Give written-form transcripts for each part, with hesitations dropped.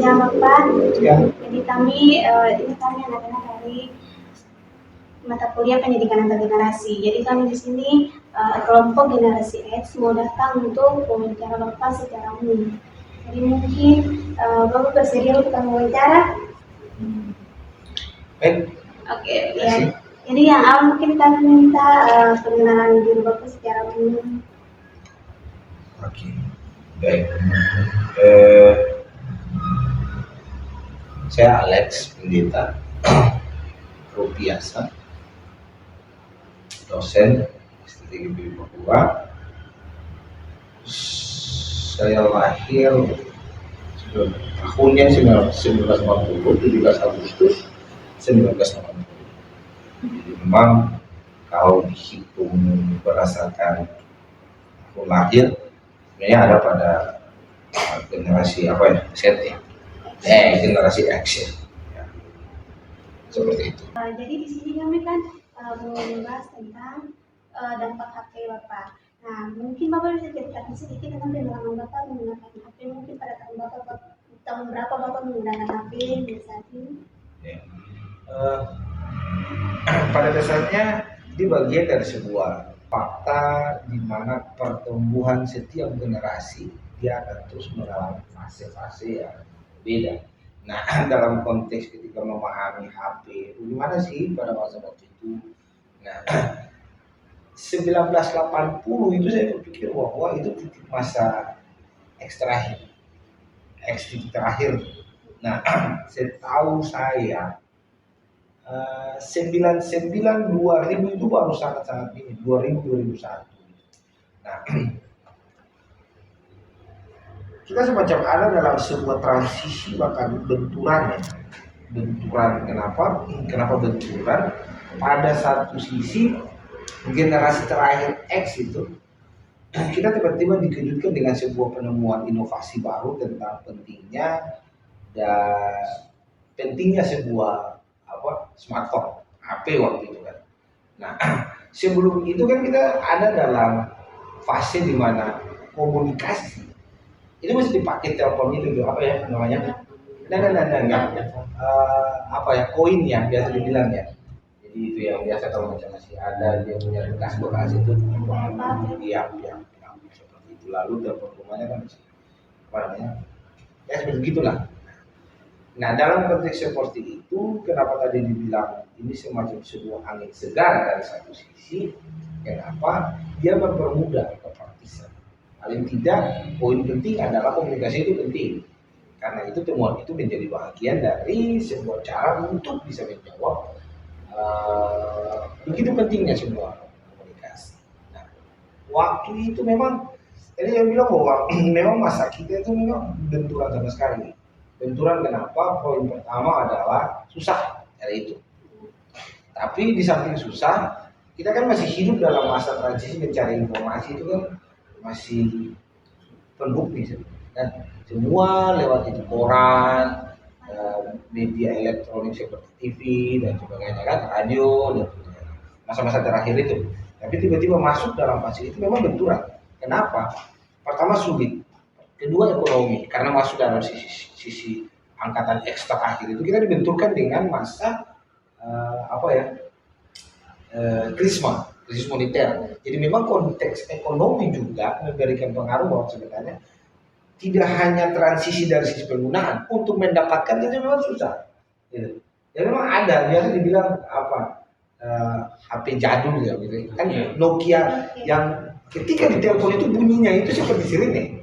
siang Bapak. Ya. Jadi kami ini kami anak-anak dari mata kuliah pendidikan antar generasi. Jadi kami di sini kelompok generasi X mau datang untuk wawancara Bapak secara umum. Jadi mungkin Bapak bersedia untuk kami wawancara? Baik. Oke, ya. Jadi yang awal mungkin kami minta pengenalan diri Bapak secara umum. Oke. Baik. Saya Alex Pendeta Rupiasa, dosen STTGB Papua. Saya lahir tahunnya 1980, 17 Agustus 1980. Jadi memang kalau dihitung berdasarkan tahun lahir, sebenarnya ada pada generasi Z ya, generasi X ya. Seperti itu. Jadi di sini kami kan membahas tentang dampak HP Bapak. Nah, mungkin Bapak bisa ceritakan sedikit tentang pengalaman Bapak menggunakan HP. Mungkin pada tahun berapa Bapak menggunakan HP di saat ini? Ya. Pada dasarnya ini bagian dari sebuah fakta di mana pertumbuhan setiap generasi dia akan terus mengalami fase-fase yang beda. Nah, dalam konteks ketika memahami HP, gimana sih pada masa waktu itu? Nah, 1980 itu saya berpikir bahwa itu titik masa X titik terakhir. Nah, setahu saya 99 2000 itu baru sangat-sangat ini 2001. Nah, kita semacam ada dalam sebuah transisi bahkan benturan. Kenapa benturan? Pada satu sisi generasi terakhir X itu kita tiba-tiba dikejutkan dengan sebuah penemuan inovasi baru tentang pentingnya sebuah smartphone, HP waktu itu kan. Nah, sebelum itu kan kita ada dalam fase di mana komunikasi itu masih dipakai telepon itu apa ya namanya? Koin yang biasa dibilang ya. Jadi itu yang biasa kalau masih ada dia punya bekas itu yang seperti itu. Lalu telepon rumahnya kan masih ya seperti itulah. Nah, dalam konteks seperti itu, kenapa tadi dibilang ini semacam sebuah angin segar dari satu sisi? Kenapa? Dia mempermudah kepartisan. Paling tidak, poin penting adalah komunikasi itu penting. Karena itu temuan itu menjadi bagian dari sebuah cara untuk bisa menjawab begitu pentingnya sebuah komunikasi. Nah, waktu itu memang, tadi yang bilang bahwa memang masa kita itu memang benturan sama sekali. Benturan kenapa? Poin pertama adalah susah dari itu. Tapi di samping susah, kita kan masih hidup dalam masa transisi mencari informasi itu kan masih penbukti. Dan semua lewat itu koran, media elektronik seperti TV dan sebagainya kan, radio dan sebagainya. Masa-masa terakhir itu. Tapi tiba-tiba masuk dalam fase itu memang benturan. Kenapa? Pertama sulit. Kedua ekonomi, karena masuk dalam sisi angkatan X terakhir itu kita dibenturkan dengan masa krisis moneter. Jadi memang konteks ekonomi juga memberikan pengaruh bahwa sebenarnya tidak hanya transisi dari sisi penggunaan, untuk mendapatkan itu memang susah. Gitu. Ya memang ada, biasa dibilang HP jadul ya, gitu. Kan Nokia yang ketika di telepon itu bunyinya itu seperti sirine.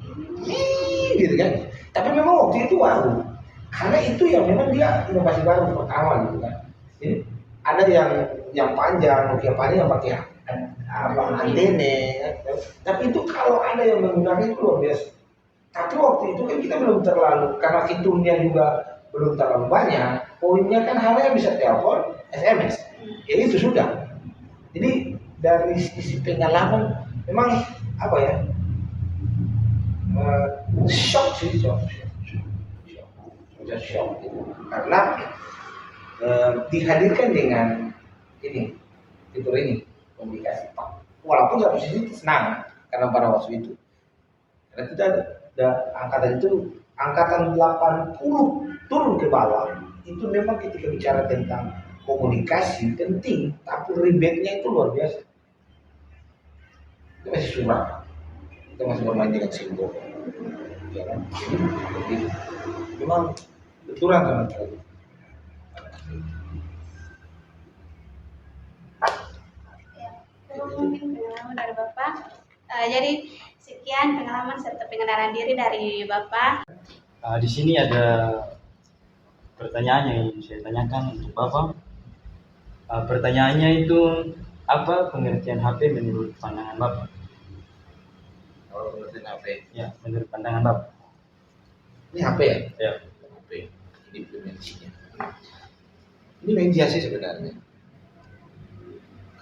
Gitu kan. Tapi memang waktu itu baru. Karena itu yang memang dia inovasi baru pertama gitu kan. Jadi ada yang panjang, Nokia panjang yang pakai antene. Tapi itu kalau ada yang menggunakan itu luar biasa. Tapi waktu itu kan kita belum terlalu, karena fiturnya juga belum terlalu banyak. Poinnya kan hanya bisa telepon, SMS. Ya itu sudah. Jadi dari sisi pengalaman memang shock gitu. Karena dihadirkan dengan fitur ini komunikasi. Walaupun satu sisi senang karena pada waktu itu karena tidak ada angkatan itu angkatan 80 turun ke bawah itu memang ketika bicara tentang komunikasi penting, tapi ribetnya itu luar biasa. Itu masih surat, kita masih bermain dengan simbol, ya kan? Jadi memang benturan sama sekali. Itu mungkin pengalaman dari Bapak. Jadi sekian pengalaman serta pengenalan diri dari Bapak. Di sini ada pertanyaan yang ingin saya tanyakan untuk Bapak. Pertanyaannya itu, apa pengertian HP menurut pandangan Bapak? Kalau pengertian HP, Ya, menurut pandangan Bapak. ini HP ya? Ya. HP, ini dimensinya. Ini media sih sebenarnya.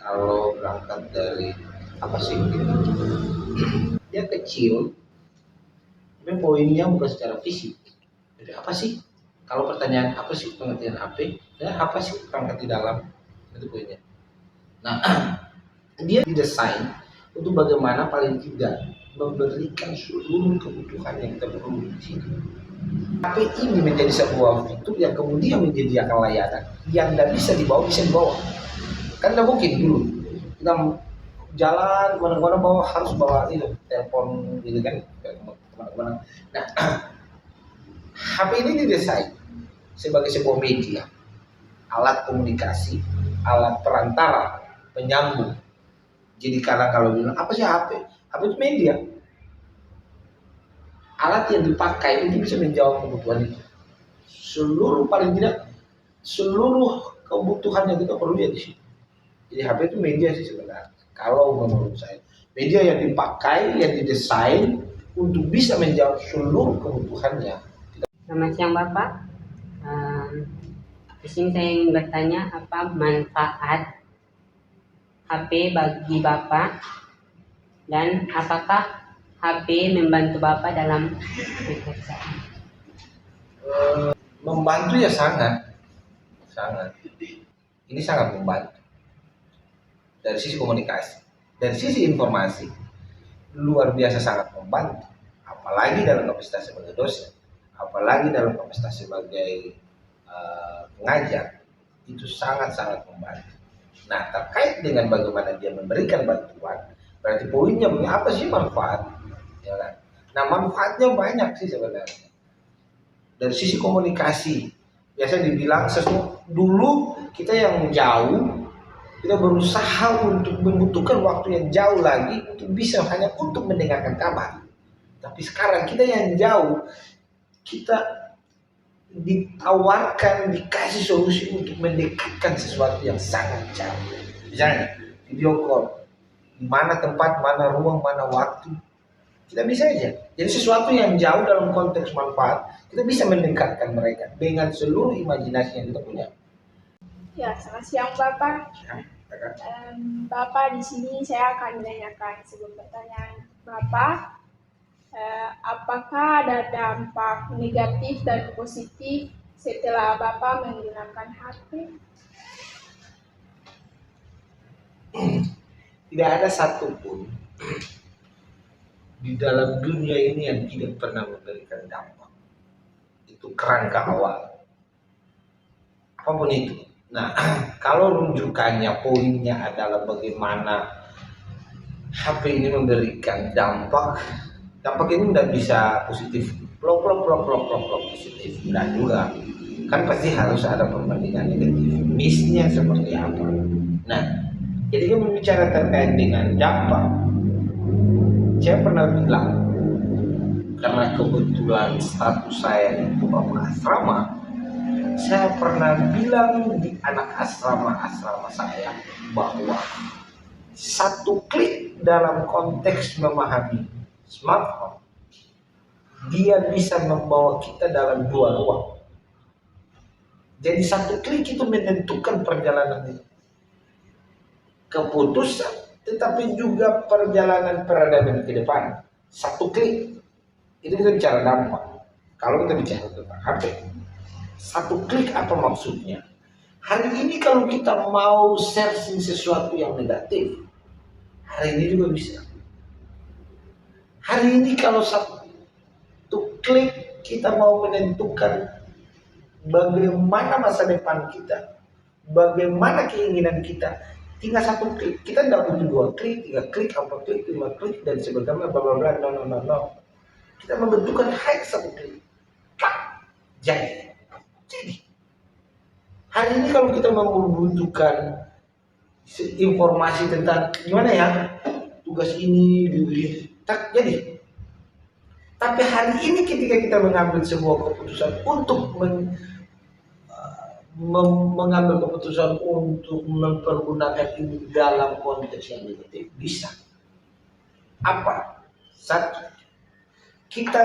Kalau berangkat dari apa sih gitu? Dia kecil, tapi poinnya bukan secara fisik. Jadi apa sih? Kalau pertanyaan apa sih pengertian HP? Dan apa sih perangkat di dalam? Itu poinnya. Nah, dia didesain untuk bagaimana paling tidak memberikan seluruh kebutuhan yang kita perlu di sini. HP ini menjadi sebuah fitur yang kemudian menyediakan layanan yang tidak bisa dibawa. Kan tidak mungkin dulu kita jalan kemana-mana harus bawa itu telepon gitu kan kemana-mana. Nah, HP ini didesain sebagai sebuah media, alat komunikasi, alat perantara, penyambung. Jadi kalau bilang apa sih HP? HP itu media, alat yang dipakai untuk bisa menjawab kebutuhan itu. Paling tidak seluruh kebutuhan yang kita perlu ya di sini. Jadi HP itu media sih sebenarnya. Kalau menurut saya, media yang dipakai, yang didesain untuk bisa menjawab seluruh kebutuhannya. Selamat siang Bapak. Di sini saya ingin bertanya apa manfaat HP bagi Bapak dan apakah HP membantu Bapak dalam pekerjaan? Membantu ya sangat. Ini sangat membantu. Dari sisi komunikasi, dari sisi informasi, luar biasa sangat membantu. Apalagi dalam kapasitas sebagai dosen, apalagi dalam kapasitas sebagai pengajar, itu sangat-sangat membantu. Nah, terkait dengan bagaimana dia memberikan bantuan, berarti poinnya apa sih manfaat? Ya kan? Nah, manfaatnya banyak sih sebenarnya. Dari sisi komunikasi, biasanya dibilang dulu kita yang jauh, kita berusaha untuk membutuhkan waktu yang jauh lagi untuk bisa hanya untuk mendengarkan kabar. Tapi sekarang kita yang jauh, kita ditawarkan, dikasih solusi untuk mendekatkan sesuatu yang sangat jauh. Misalnya video call, di mana tempat, mana ruang, mana waktu, kita bisa aja. Jadi sesuatu yang jauh dalam konteks manfaat, kita bisa mendekatkan mereka dengan seluruh imajinasi yang kita punya. Ya, selamat siang Bapak. Bapak, di sini saya akan menanyakan sebuah pertanyaan Bapak. Apakah ada dampak negatif dan positif setelah Bapak menggunakan HP? Tidak ada satupun di dalam dunia ini yang tidak pernah memberikan dampak. Itu kerangka awal. Apapun itu. Nah, kalau rujukannya, poinnya adalah bagaimana HP ini memberikan dampak. Dampak ini tidak bisa positif, plok positif, dan juga kan pasti harus ada perbandingan negatif. Missnya seperti apa? Nah, jadi kita berbicara terkait dengan dampak. Saya pernah bilang, karena kebetulan status saya itu bapak asrama, saya pernah bilang di anak asrama saya bahwa satu klik dalam konteks memahami smartphone, dia bisa membawa kita dalam dua ruang. Jadi satu klik itu menentukan perjalanan itu. Keputusan, tetapi juga perjalanan peradaban ke depan. Satu klik, itu kita bicara dampak. Kalau kita bicara tentang HP, satu klik apa maksudnya? Hari ini kalau kita mau searching sesuatu yang negatif, hari ini juga bisa. Hari ini kalau klik kita mau menentukan bagaimana masa depan kita, bagaimana keinginan kita. Tinggal satu klik, kita tidak butuh 2 klik, 3 klik, 4 klik, 5 klik dan sebagainya, bla bla bla. No. Kita membentukkan hanya satu klik. Jadi hari ini kalau kita membutuhkan informasi tentang gimana ya tugas ini, tak jadi. Tapi hari ini ketika kita mengambil sebuah keputusan untuk mengambil keputusan untuk mempergunakan ini dalam konteks yang negatif, bisa. Apa? Satu, kita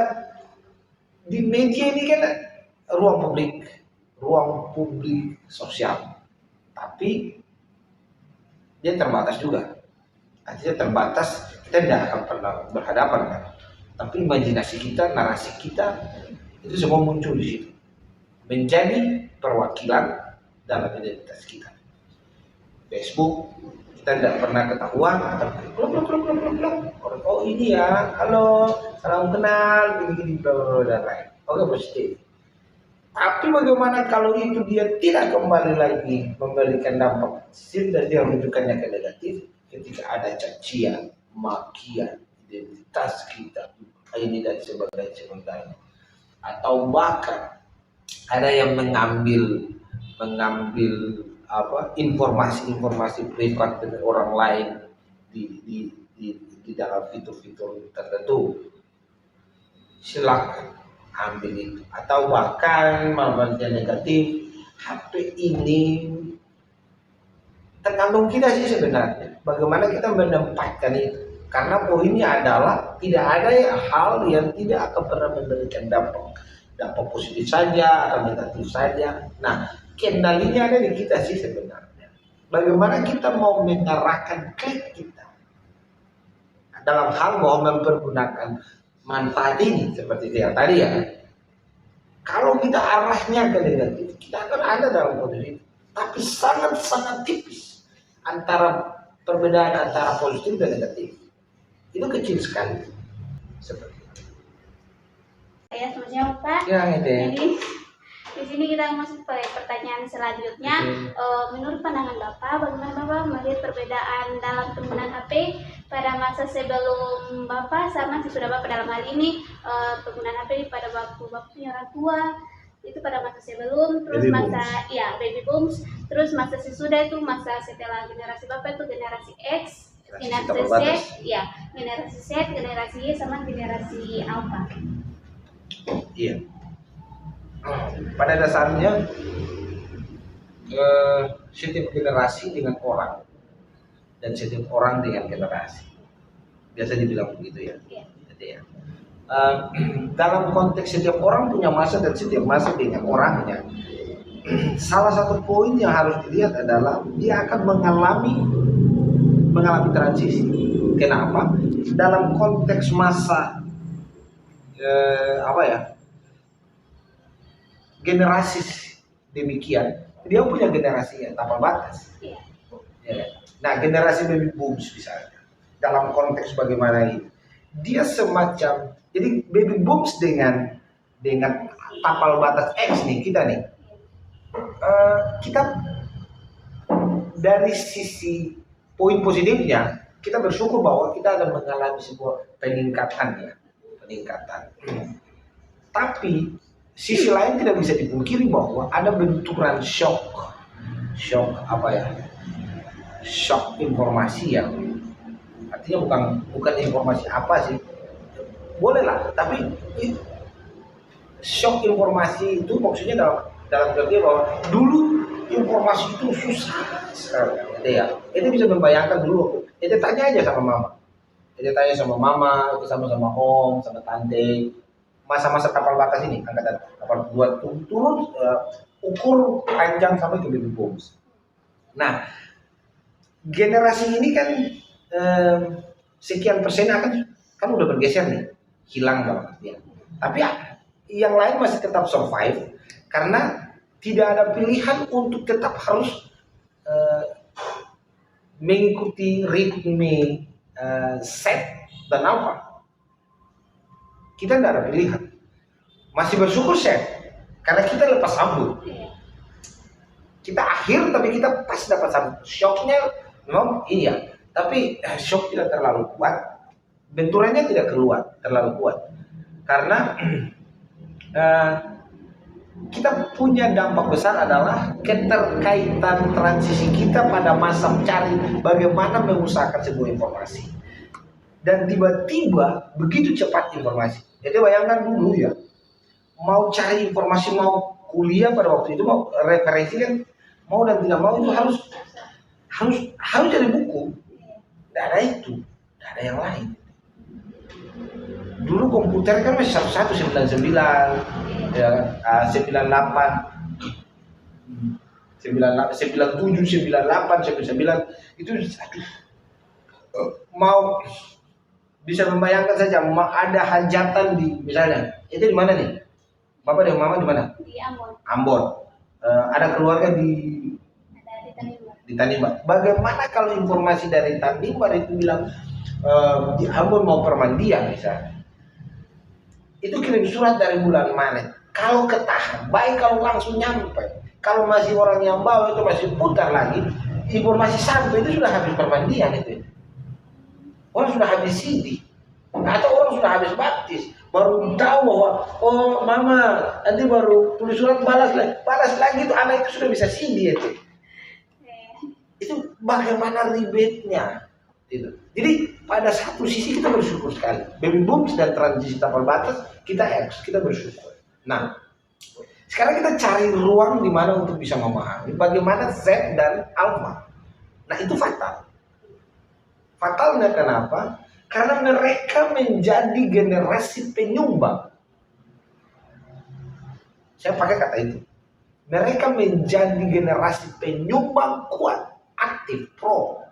di media ini kan ruang publik sosial, tapi dia terbatas juga. Artinya terbatas, kita tidak akan pernah berhadapan kan. Tapi imajinasi kita, narasi kita, itu semua muncul di situ, menjadi perwakilan dalam identitas kita. Facebook kita tidak pernah ketahuan, tapi orang oh ini ya, halo, salam kenal, gini dan lain. Oke, positif. Tapi bagaimana kalau itu dia tidak kembali lagi memberikan dampak positif dan dia rujukannya ke negatif, ketika ada cacian, makian, identitas kita ini dan sebagainya, atau bahkan ada yang mengambil informasi privat dari orang lain di dalam fitur-fitur tertentu, silakan ambil itu. Atau bahkan yang negatif, HP ini tergantung kita sih sebenarnya bagaimana kita menempatkan itu. Karena poinnya adalah tidak ada hal yang tidak akan pernah memberikan dampak positif saja atau negatif saja. Nah, kendalinya ada di kita sih sebenarnya. Bagaimana kita mau mengarahkan klik kita dalam hal mau mempergunakan manfaat ini seperti yang tadi ya. Kalau kita arahnya ke negatif, kita akan ada dalam kondisi itu. Tapi sangat-sangat tipis antara perbedaan antara positif dan negatif. Itu kecil sekali. Seperti itu. Saya semuanya Pak. Ya, itu. Jadi di sini kita masuk ke pertanyaan selanjutnya. Menurut pandangan Bapak, bagaimana Bapak melihat perbedaan dalam penggunaan HP pada masa sebelum Bapak sama sesudah Bapak dalam hal ini penggunaan HP pada waktu Bapak punya orang tua itu pada masa sebelum, terus baby booms, terus masa sesudah itu masa setelah generasi Bapak itu generasi X, generasi Z, generasi Y sama generasi Alpha. Iya. Pada dasarnya setiap generasi dengan orang dan setiap orang dengan generasi. Biasa dibilang begitu ya. Jadi ya. Dalam konteks setiap orang punya masa dan setiap masa dengan orangnya. Salah satu poin yang harus dilihat adalah dia akan mengalami transisi. Kenapa? Dalam konteks masa generasi demikian, dia punya generasi yang tanpa batas. Ya. Nah, generasi baby booms misalnya, dalam konteks bagaimana ini, dia semacam, jadi baby booms dengan tapal batas X nih kita nih, kita dari sisi poin positifnya kita bersyukur bahwa kita akan mengalami sebuah peningkatan. Tapi sisi lain tidak bisa dipungkiri bahwa ada benturan shock informasi yang artinya bukan informasi apa sih, boleh lah, tapi shock informasi itu maksudnya dalam arti bahwa dulu informasi itu susah sekali, ya. Itu bisa membayangkan dulu, itu tanya aja sama mama, itu sama om, sama tante, masa-masa kapal batas ini, angkatan kapal buat turun ukur panjang sampai ke baby booms. Nah, generasi ini kan sekian persen kan udah bergeser nih, hilang banget ya. Tapi yang lain masih tetap survive karena tidak ada pilihan untuk tetap harus mengikuti ritme set dan alpha. Kita tidak ada pilihan. Masih bersyukur Chef, karena kita lepas sambut. Kita akhir tapi kita pas dapat sambut. Shocknya memang iya, tapi shock tidak terlalu kuat. Benturannya tidak keluar terlalu kuat. Karena kita punya dampak besar adalah keterkaitan transisi kita pada masa mencari bagaimana mengusahakan sebuah informasi. Dan tiba-tiba begitu cepat informasi. Jadi bayangkan dulu ya, mau cari informasi, mau kuliah pada waktu itu, mau referensi kan, mau dan tidak mau itu harus jadi buku. Tidak ada itu, tidak ada yang lain. Dulu komputer kan masih 1199, ya, 98, 97, 98, 99 itu mau bisa membayangkan saja ada hajatan di misalnya itu di mana nih? Bapak dan Mama di mana? Di Ambon. Ambon. Ada keluarga di Tanimbar. di Tanimbar. Bagaimana kalau informasi dari Tanimbar itu bilang di Ambon mau permandian misalnya? Itu kirim surat dari bulan Maret. Kalau ketahan, baik kalau langsung nyampe. Kalau masih orang yang bawa itu masih putar lagi, informasi sampai itu sudah habis permandian itu. Orang sudah habis CD, atau orang sudah habis baptis, baru tahu bahwa oh mama nanti baru tulis surat balas lagi itu anak itu sudah bisa CD itu. Itu bagaimana ribetnya. Gitu. Jadi pada satu sisi kita bersyukur sekali. Baby booms dan transisi tanpa batas kita bersyukur. Nah, sekarang kita cari ruang di mana untuk bisa memahami bagaimana Z dan Alpha. Nah itu fatal. Fatalnya kenapa? Karena mereka menjadi generasi penyumbang. Saya pakai kata itu. Mereka menjadi generasi penyumbang kuat, aktif, pro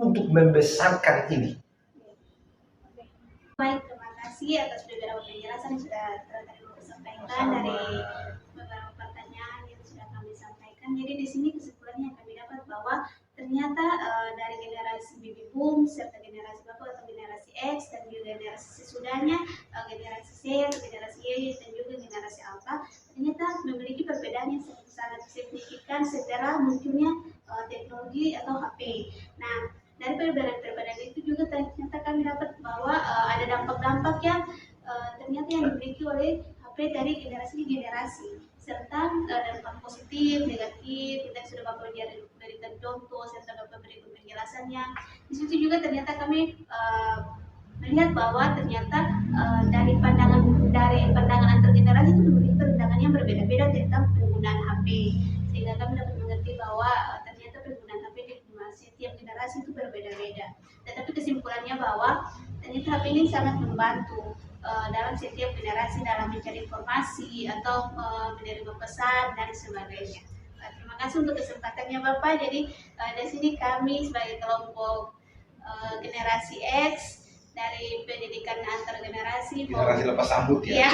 untuk membesarkan ini. Baik, terima kasih atas beberapa penjelasan yang sudah tadi disampaikan dari beberapa pertanyaan yang sudah kami sampaikan. Jadi di sini kesimpulannya yang kami dapat bahwa ternyata dari generasi baby boom serta generasi bapak atau generasi X dan juga generasi sesudahnya generasi Z, generasi Y dan juga generasi Alpha ternyata memiliki perbedaan yang sangat signifikan setelah munculnya teknologi atau HP. Nah, dari perbedaan itu juga ternyata kami dapat bahwa ada dampak-dampak yang ternyata yang dimiliki oleh HP dari generasi ke generasi, serta dampak positif, negatif. Kita sudah Bapak berikan contoh serta Bapak berikan penjelasannya. Di situ juga ternyata kami melihat bahwa ternyata dari pandangan antar generasi itu memiliki pandangan yang berbeda-beda tentang penggunaan HP, sehingga kami dapat mengerti bahwa ternyata penggunaan HP di setiap generasi itu berbeda-beda. Tetapi kesimpulannya bahwa ternyata HP ini sangat membantu dalam setiap generasi dalam mencari informasi atau menerima pesan dan sebagainya. Terima kasih untuk kesempatannya Bapak. Jadi di sini kami sebagai kelompok generasi X dari pendidikan antar generasi Lepas sambut ya.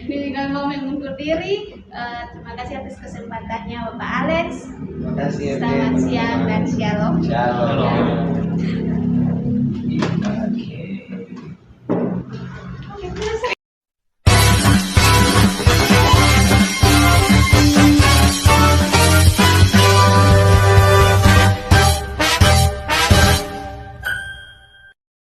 Dengan mau mengundur diri. Terima kasih atas kesempatannya Bapak Alex. Terima kasih. Selamat siang dan shalom. Shalom.